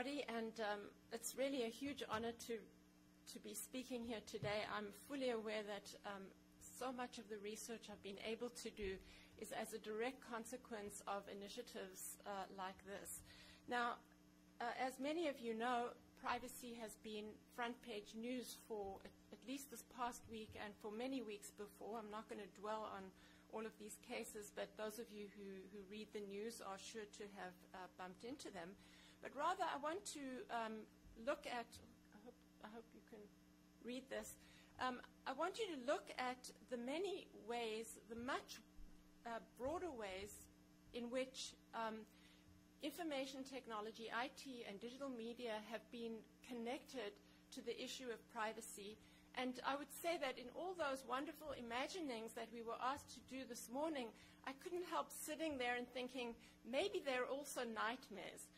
everybody, and it's really a huge honor to be speaking here today. I'm fully aware that so much of the research I've been able to do is as a direct consequence of initiatives like this. Now, as many of you know, privacy has been front page news for at least this past week and for many weeks before. I'm not going to dwell on all of these cases, but those of you who read the news are sure to have bumped into them. But rather, I want to look at, I hope you can read this. I want you to look at the many ways, the much broader ways in which information technology, IT, and digital media have been connected to the issue of privacy. And I would say that in all those wonderful imaginings that we were asked to do this morning, I couldn't help sitting there and thinking, maybe they're also nightmares.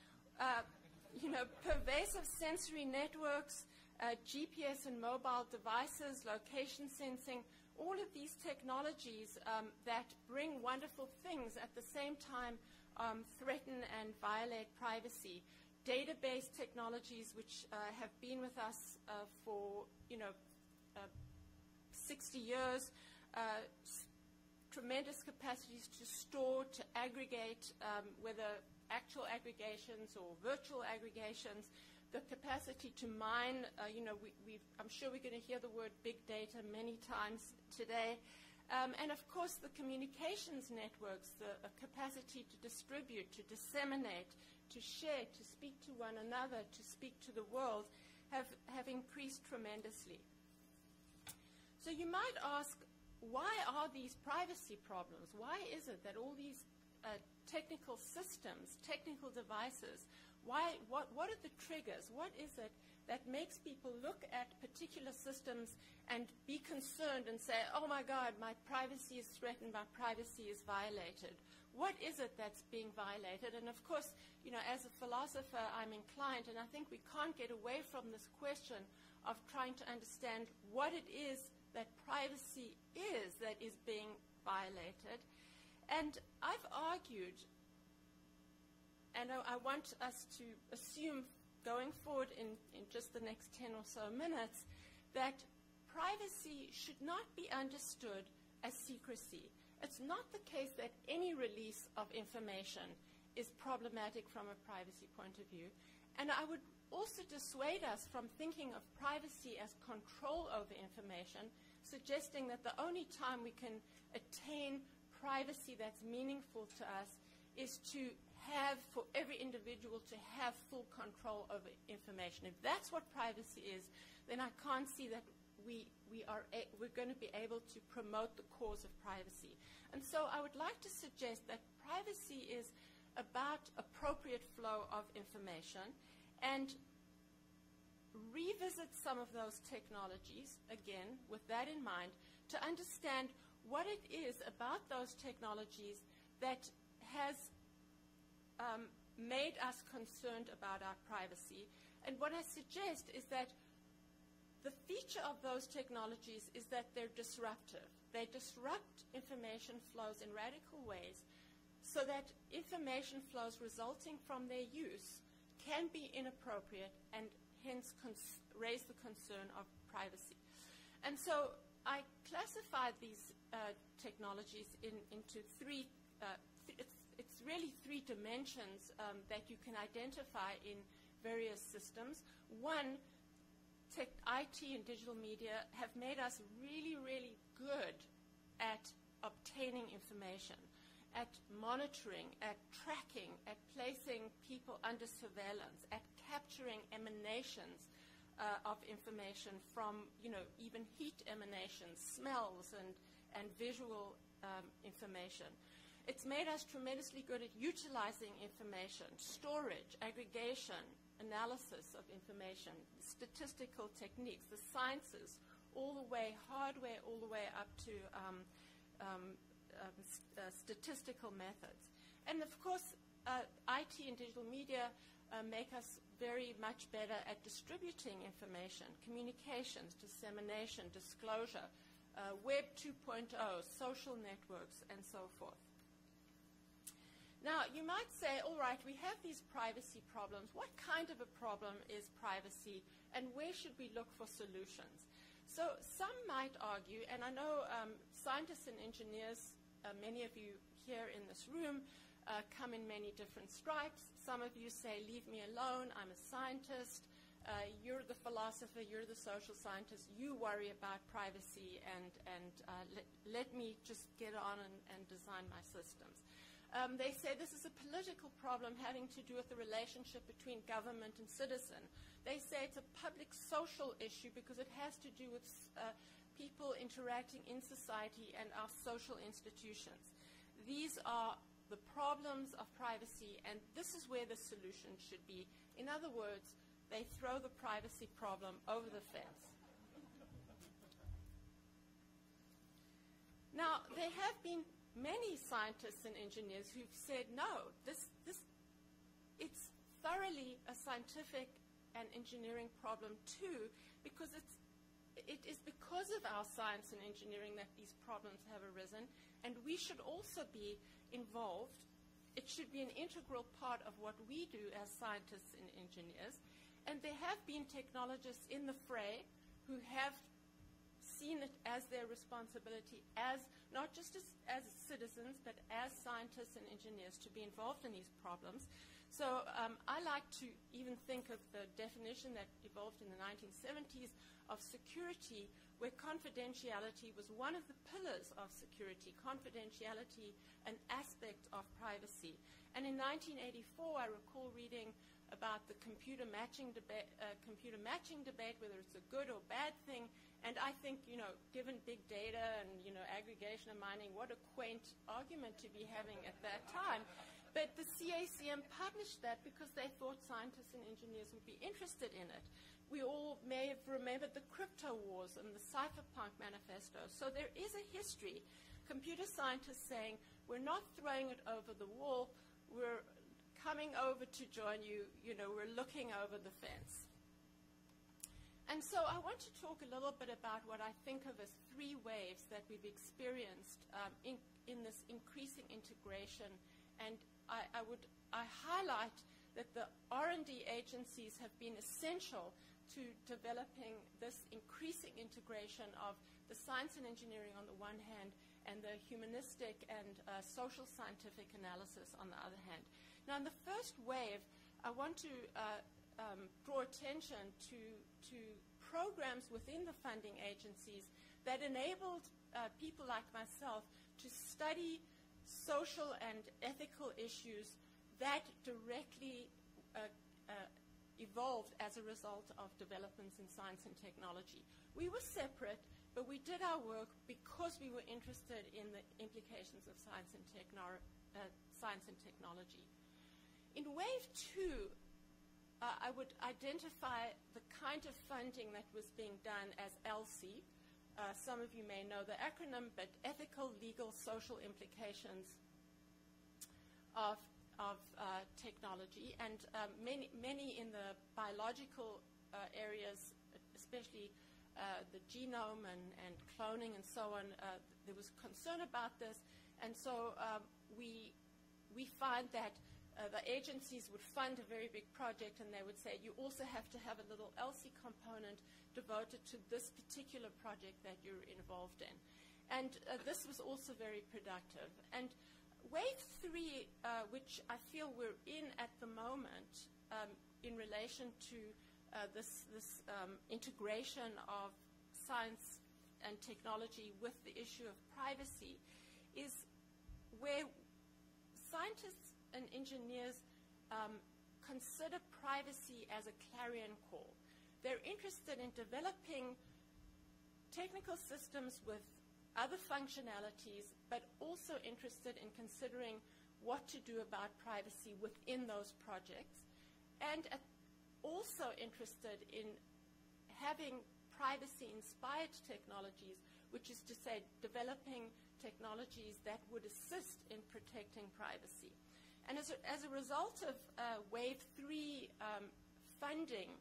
Pervasive sensory networks, GPS and mobile devices, location sensing, all of these technologies that bring wonderful things at the same time threaten and violate privacy. Database technologies which have been with us for, 60 years, tremendous capacities to store, to aggregate, whether actual aggregations or virtual aggregations, the capacity to mine, I'm sure we're going to hear the word big data many times today, and of course the communications networks, the capacity to distribute, to disseminate, to share, to speak to one another, to speak to the world, have increased tremendously. So you might ask, why are these privacy problems? Why is it that all these technical systems, technical devices, what are the triggers? What is it that makes people look at particular systems and be concerned and say, oh my God, my privacy is threatened, my privacy is violated? What is it that's being violated? And of course, as a philosopher, I'm inclined, and I think we can't get away from this question of trying to understand what it is that privacy is that is being violated. And I've argued, and I want us to assume going forward in just the next 10 or so minutes, that privacy should not be understood as secrecy. It's not the case that any release of information is problematic from a privacy point of view. And I would also dissuade us from thinking of privacy as control over information, suggesting that the only time we can attain privacy that's meaningful to us is to have, for every individual to have full control over information. If that's what privacy is, then I can't see that we're going to be able to promote the cause of privacy. And so I would like to suggest that privacy is about appropriate flow of information, and revisit some of those technologies, again, with that in mind, to understand what it is about those technologies that has made us concerned about our privacy. And what I suggest is that the feature of those technologies is that they're disruptive. They disrupt information flows in radical ways so that information flows resulting from their use can be inappropriate and hence raise the concern of privacy. And so I classified these technologies into three, it's really three dimensions that you can identify in various systems. One, IT and digital media have made us really, really good at obtaining information, at monitoring, at tracking, at placing people under surveillance, at capturing emanations of information from, even heat emanations, smells, and visual information. It's made us tremendously good at utilizing information, storage, aggregation, analysis of information, statistical techniques, the sciences, all the way, hardware, all the way up to statistical methods. And of course, IT and digital media make us very much better at distributing information, communications, dissemination, disclosure, Web 2.0, social networks, and so forth. Now, you might say, all right, we have these privacy problems. What kind of a problem is privacy, and where should we look for solutions? So some might argue, and I know scientists and engineers, many of you here in this room, come in many different stripes. Some of you say, leave me alone, I'm a scientist. You're the philosopher, you're the social scientist, you worry about privacy, and let me just get on and design my systems. They say this is a political problem having to do with the relationship between government and citizen. They say it's a public social issue because it has to do with people interacting in society and our social institutions. These are the problems of privacy, and this is where the solution should be. In other words, they throw the privacy problem over the fence. Now, there have been many scientists and engineers who've said, no, it's thoroughly a scientific and engineering problem too, because it is because of our science and engineering that these problems have arisen, and we should also be involved. It should be an integral part of what we do as scientists and engineers. And there have been technologists in the fray who have seen it as their responsibility, as not just as citizens, but as scientists and engineers, to be involved in these problems. So I like to even think of the definition that evolved in the 1970s of security, where confidentiality was one of the pillars of security, confidentiality, an aspect of privacy. And in 1984, I recall reading about the computer matching debate, whether it's a good or bad thing. And I think, given big data and, aggregation and mining, what a quaint argument to be having at that time. But the CACM published that because they thought scientists and engineers would be interested in it. We all may have remembered the crypto wars and the cypherpunk manifesto. So there is a history. Computer scientists saying, we're not throwing it over the wall, we're coming over to join you, we're looking over the fence. And so I want to talk a little bit about what I think of as three waves that we've experienced in this increasing integration. And I highlight that the R&D agencies have been essential to developing this increasing integration of the science and engineering on the one hand and the humanistic and social scientific analysis on the other hand. Now, in the first wave, I want to draw attention to programs within the funding agencies that enabled people like myself to study social and ethical issues that directly evolved as a result of developments in science and technology. We were separate, but we did our work because we were interested in the implications of science and technology. In wave two, I would identify the kind of funding that was being done as ELSI. Some of you may know the acronym, but ethical, legal, social implications of technology. And many in the biological areas, especially the genome and cloning and so on, there was concern about this. And so we find that the agencies would fund a very big project, and they would say, you also have to have a little ELSI component devoted to this particular project that you're involved in. And this was also very productive. And wave three, which I feel we're in at the moment in relation to this integration of science and technology with the issue of privacy, is where scientists and engineers consider privacy as a clarion call. They're interested in developing technical systems with other functionalities, but also interested in considering what to do about privacy within those projects, and also interested in having privacy-inspired technologies, which is to say developing technologies that would assist in protecting privacy. And as a result of wave three funding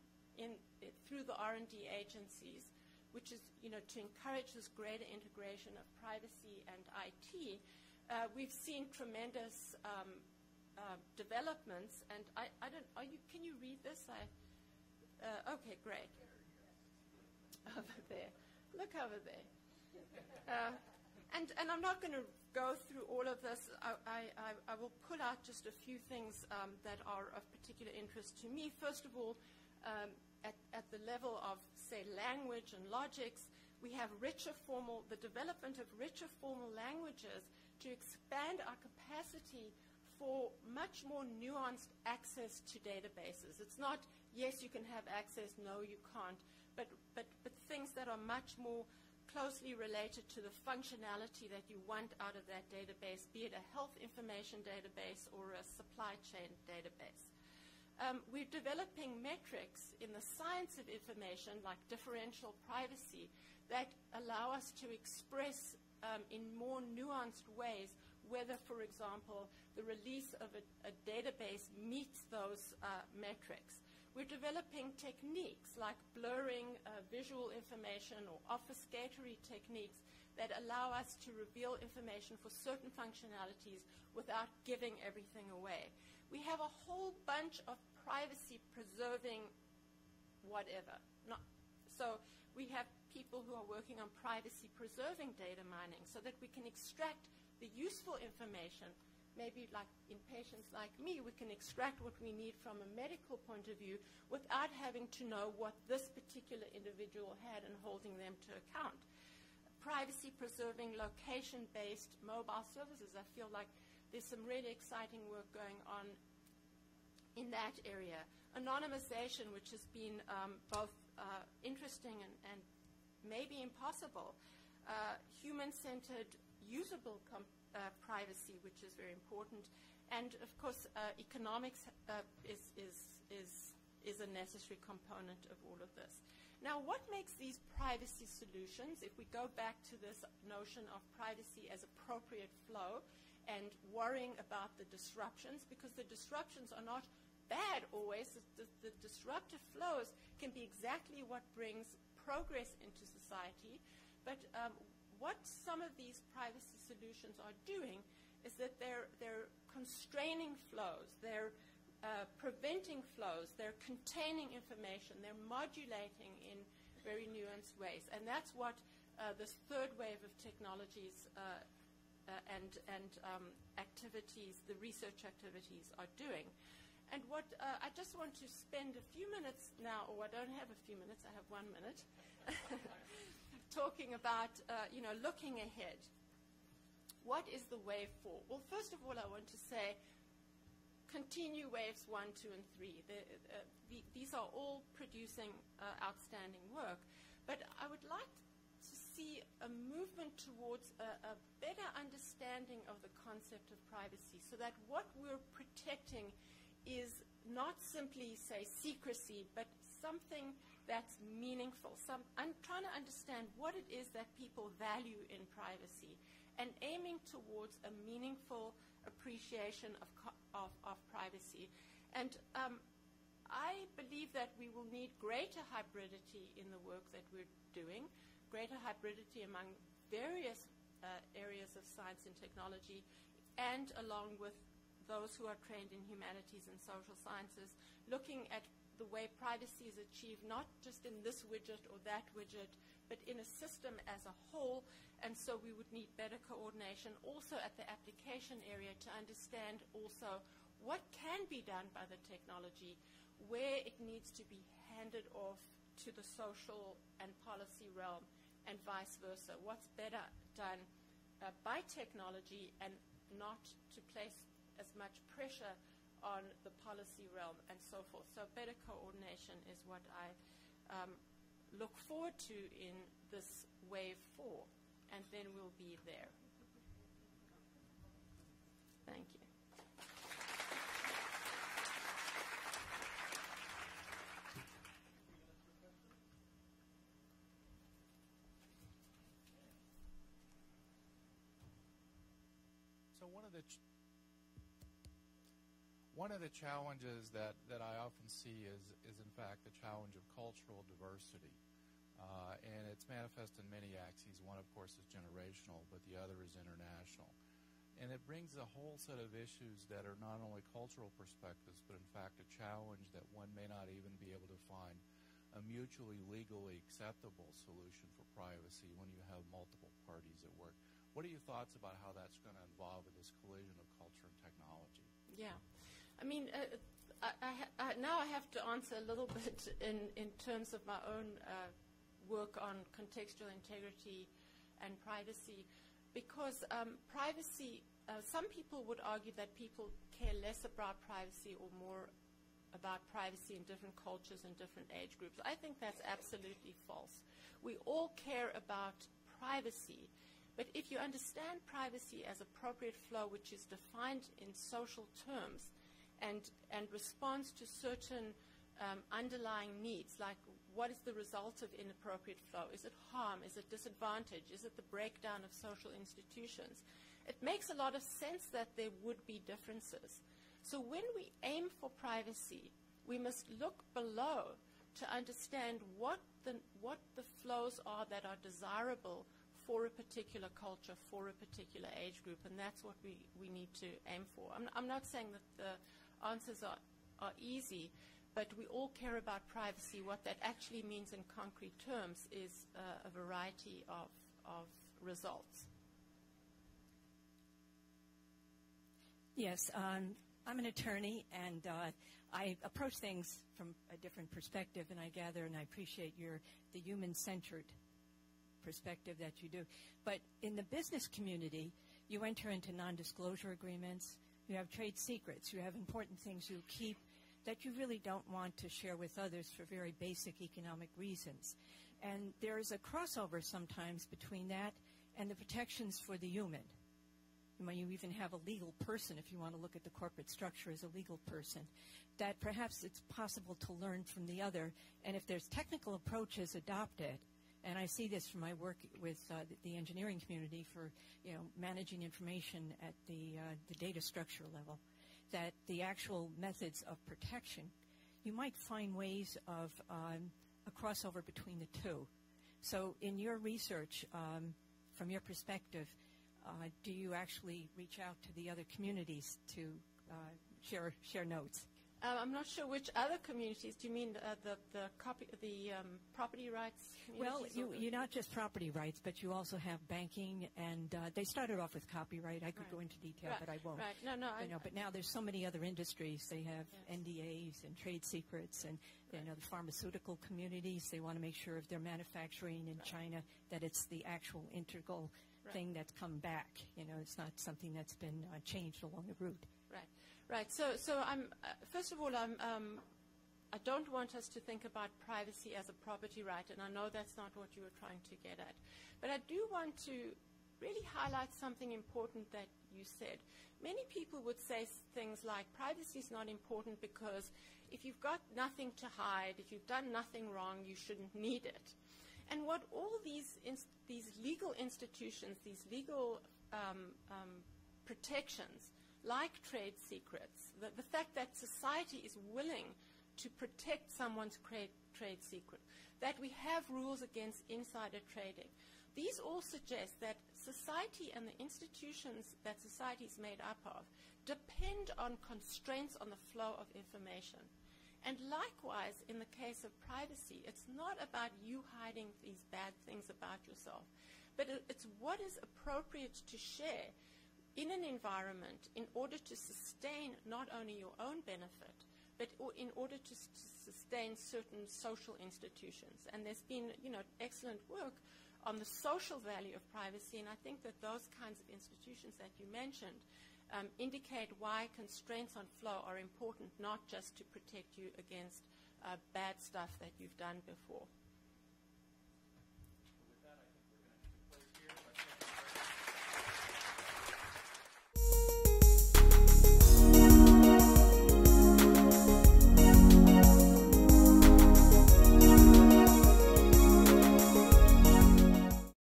through the R&D agencies, which is to encourage this greater integration of privacy and IT, we've seen tremendous developments, and I don't, can you read this? Okay, great. Over there. Look over there. And I'm not going to go through all of this. I will pull out just a few things that are of particular interest to me. First of all, at the level of, say, language and logics, we have the development of richer formal languages to expand our capacity for much more nuanced access to databases. It's not, yes, you can have access, no, you can't, but things that are much more closely related to the functionality that you want out of that database, be it a health information database or a supply chain database. We're developing metrics in the science of information, like differential privacy, that allow us to express in more nuanced ways whether, for example, the release of a database meets those metrics. We're developing techniques like blurring visual information or obfuscatory techniques that allow us to reveal information for certain functionalities without giving everything away. We have a whole bunch of privacy-preserving whatever. So we have people who are working on privacy-preserving data mining so that we can extract the useful information. Maybe like in patients like me, we can extract what we need from a medical point of view without having to know what this particular individual had and holding them to account. Privacy-preserving, location-based mobile services, I feel like there's some really exciting work going on in that area. Anonymization, which has been both interesting and maybe impossible. Human-centered, usable privacy, which is very important. And, of course, economics is a necessary component of all of this. Now, what makes these privacy solutions, if we go back to this notion of privacy as appropriate flow and worrying about the disruptions, because the disruptions are not bad always. The disruptive flows can be exactly what brings progress into society. But what some of these privacy solutions are doing is that they're constraining flows, they're preventing flows, they're containing information, they're modulating in very nuanced ways. And that's what this third wave of technologies and activities, the research activities, are doing. And what I just want to spend a few minutes now, or I don't have a few minutes, I have 1 minute, talking about, looking ahead. What is the wave for? Well, first of all, I want to say continue waves 1, 2, and 3. These are all producing outstanding work. But I would like to see a movement towards a better understanding of the concept of privacy, so that what we're protecting is not simply, say, secrecy, but something that's meaningful. I'm trying to understand what it is that people value in privacy and aiming towards a meaningful appreciation of privacy. And I believe that we will need greater hybridity in the work that we're doing, greater hybridity among various areas of science and technology, and along with those who are trained in humanities and social sciences, looking at the way privacy is achieved, not just in this widget or that widget, but in a system as a whole. And so we would need better coordination also at the application area to understand also what can be done by the technology, where it needs to be handed off to the social and policy realm, and vice versa. What's better done by technology and not to place as much pressure on the policy realm and so forth. So better coordination is what I look forward to in this wave 4, and then we'll be there. Thank you. So one of the challenges that I often see is in fact the challenge of cultural diversity. And it's manifest in many axes. One, of course, is generational, but the other is international. And it brings a whole set of issues that are not only cultural perspectives, but in fact a challenge that one may not even be able to find a mutually legally acceptable solution for privacy when you have multiple parties at work. What are your thoughts about how that's going to evolve in this collision of culture and technology? Yeah. I mean, now I have to answer a little bit in terms of my own work on contextual integrity and privacy, because privacy, some people would argue that people care less about privacy or more about privacy in different cultures and different age groups. I think that's absolutely false. We all care about privacy, but if you understand privacy as appropriate flow, which is defined in social terms and responds to certain underlying needs, like what is the result of inappropriate flow? Is it harm? Is it disadvantage? Is it the breakdown of social institutions? It makes a lot of sense that there would be differences. So when we aim for privacy, we must look below to understand what the flows are that are desirable for a particular culture, for a particular age group, and that's what we need to aim for. I'm not saying that the answers are easy, but we all care about privacy. What that actually means in concrete terms is a variety of results. Yes, I'm an attorney, and I approach things from a different perspective, and I gather and I appreciate the human-centered perspective that you do. But in the business community, you enter into non-disclosure agreements, you have trade secrets, you have important things you keep that you really don't want to share with others for very basic economic reasons. And there is a crossover sometimes between that and the protections for the human. You even have a legal person, if you want to look at the corporate structure as a legal person, that perhaps it's possible to learn from the other. And if there's technical approaches adopted, and I see this from my work with the engineering community for managing information at the data structure level, that the actual methods of protection, you might find ways of a crossover between the two. So in your research, from your perspective, do you actually reach out to the other communities to share notes? I'm not sure which other communities. Do you mean the property rights communities? Well, you're not just property rights, but you also have banking, and they started off with copyright. I could go into detail, but I won't. Right. No. But now there's so many other industries. They have NDAs and trade secrets, and the pharmaceutical communities. They want to make sure if they're manufacturing in China that it's the actual integral thing that's come back. It's not something that's been changed along the route. Right. So I'm first of all, I don't want us to think about privacy as a property right, and I know that's not what you were trying to get at. But I do want to really highlight something important that you said. Many people would say things like privacy is not important because if you've got nothing to hide, if you've done nothing wrong, you shouldn't need it. And what all these legal institutions, these legal protections, like trade secrets, the fact that society is willing to protect someone's trade secret, that we have rules against insider trading, these all suggest that society and the institutions that society is made up of depend on constraints on the flow of information. And likewise, in the case of privacy, it's not about you hiding these bad things about yourself, but it's what is appropriate to share in an environment in order to sustain not only your own benefit, but in order to sustain certain social institutions. And there's been, excellent work on the social value of privacy, and I think that those kinds of institutions that you mentioned indicate why constraints on flow are important, not just to protect you against bad stuff that you've done before.